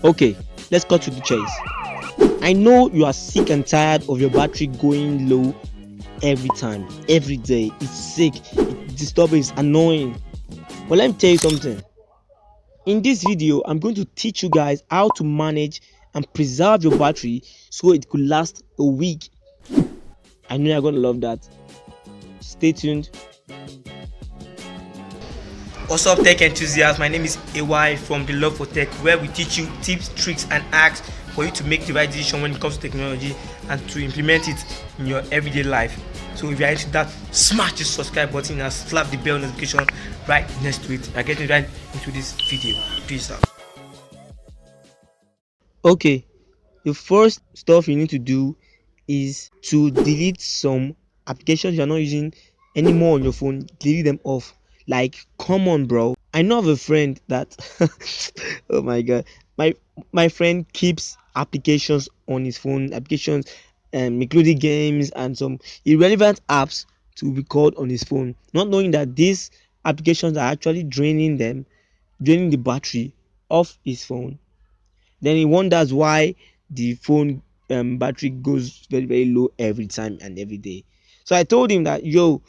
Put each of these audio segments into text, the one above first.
Okay, let's cut to the chase. I know you are sick and tired of your battery going low every time, every day. It's sick, it's disturbing, it's annoying. But let me tell you something. In this video, I'm going to teach you guys how to manage and preserve your battery so it could last a week. I know you're going to love that. Stay tuned. What's up, tech enthusiasts? My name is AY from the Love for Tech, where we teach you tips, tricks, and hacks for you to make the right decision when it comes to technology and to implement it in your everyday life. So if you're into that, smash the subscribe button and slap the bell notification right next to it. I'm getting right into this video. Peace out. Okay, the first stuff you need to do is to delete some applications you're not using anymore on your phone. Delete them off. Like, come on, bro. I know of a friend that oh my god, my friend keeps applications on his phone, applications including games and some irrelevant apps to record on his phone, not knowing that these applications are actually draining the battery of his phone. Then he wonders why the phone battery goes very low every time and every day. So I told him that, yo,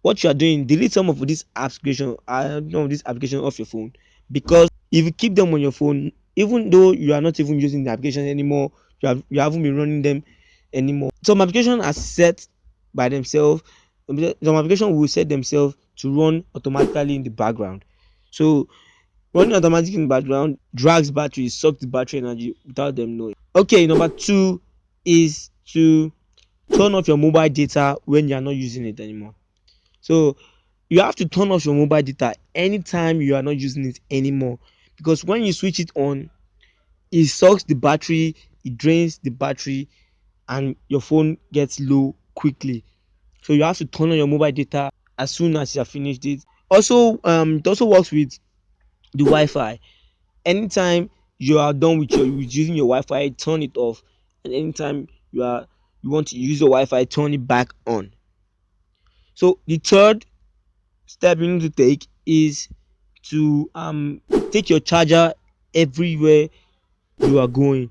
what you are doing, delete some of these application off your phone, because if you keep them on your phone, even though you are not even using the application anymore, you haven't been running them anymore. Some applications are set by themselves. Some applications will set themselves to run automatically in the background. So running automatically in the background drags battery, sucks the battery energy without them knowing. Okay, number two is to turn off your mobile data when you are not using it anymore. So you have to turn off your mobile data anytime you are not using it anymore, because when you switch it on, it sucks the battery, it drains the battery, and your phone gets low quickly. So you have to turn on your mobile data as soon as you have finished it. Also, it also works with the Wi-Fi. Anytime you are done with using your Wi-Fi, turn it off, and anytime you want to use your Wi-Fi, turn it back on. So the third step you need to take is to take your charger everywhere you are going.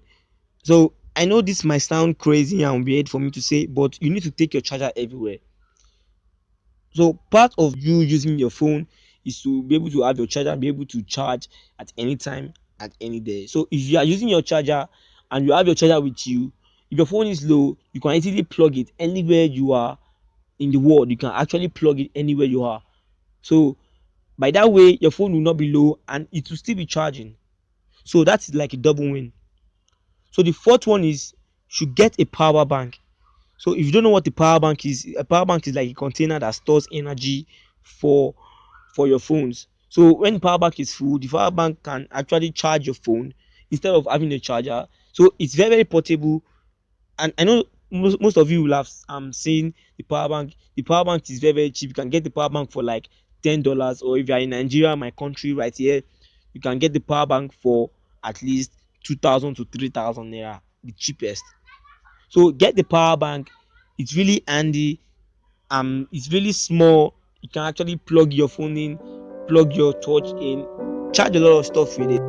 So I know this might sound crazy and weird for me to say, but you need to take your charger everywhere. So part of you using your phone is to be able to have your charger, be able to charge at any time, at any day. So if you are using your charger and you have your charger with you, if your phone is low, you can easily plug it anywhere you are in the world. You can actually plug it anywhere you are. So by that way, your phone will not be low and it will still be charging. So that's like a double win. So the fourth one is, should get a power bank. So if you don't know what the power bank is, a power bank is like a container that stores energy for your phones. So when the power bank is full, the power bank can actually charge your phone instead of having a charger. So it's very portable. And I know most of you will have seen the power bank. The power bank is very cheap. You can get the power bank for like $10, or if you are in Nigeria, my country right here, you can get the power bank for at least 2,000 to 3,000 naira, the cheapest. So get the power bank. It's really handy. It's really small. You can actually plug your phone in, plug your torch in, charge a lot of stuff with it.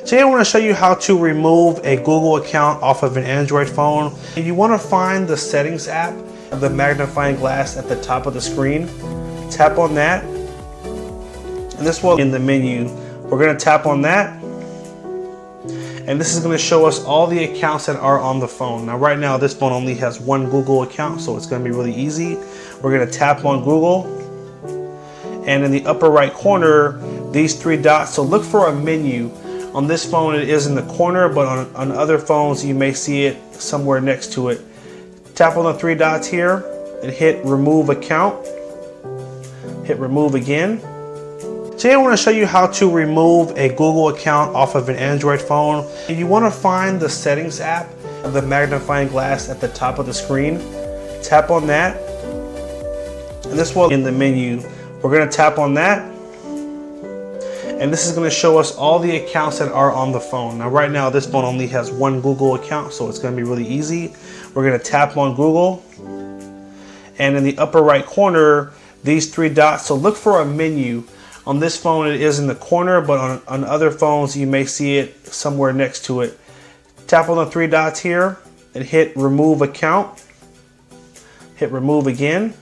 Today I want to show you how to remove a Google account off of an Android phone. If you want to find the settings app, the magnifying glass at the top of the screen, tap on that, and this will in the menu. We're going to tap on that, and this is going to show us all the accounts that are on the phone. Now right now this phone only has one Google account, so it's going to be really easy. We're going to tap on Google, and in the upper right corner, these three dots, so look for a menu. On this phone it is in the corner, but on other phones you may see it somewhere next to it. Tap on the three dots here and hit remove account. Hit remove again. Today I want to show you how to remove a Google account off of an Android phone. If you want to find the settings app, the magnifying glass at the top of the screen, tap on that, and this will in the menu. We're going to tap on that, And this is going to show us all the accounts that are on the phone. Now right now this phone only has one Google account, so it's going to be really easy. We're going to tap on Google, and in the upper right corner, these three dots, so look for a menu. On this phone it is in the corner, but on other phones you may see it somewhere next to it. Tap on the three dots here and hit remove account. Hit remove again.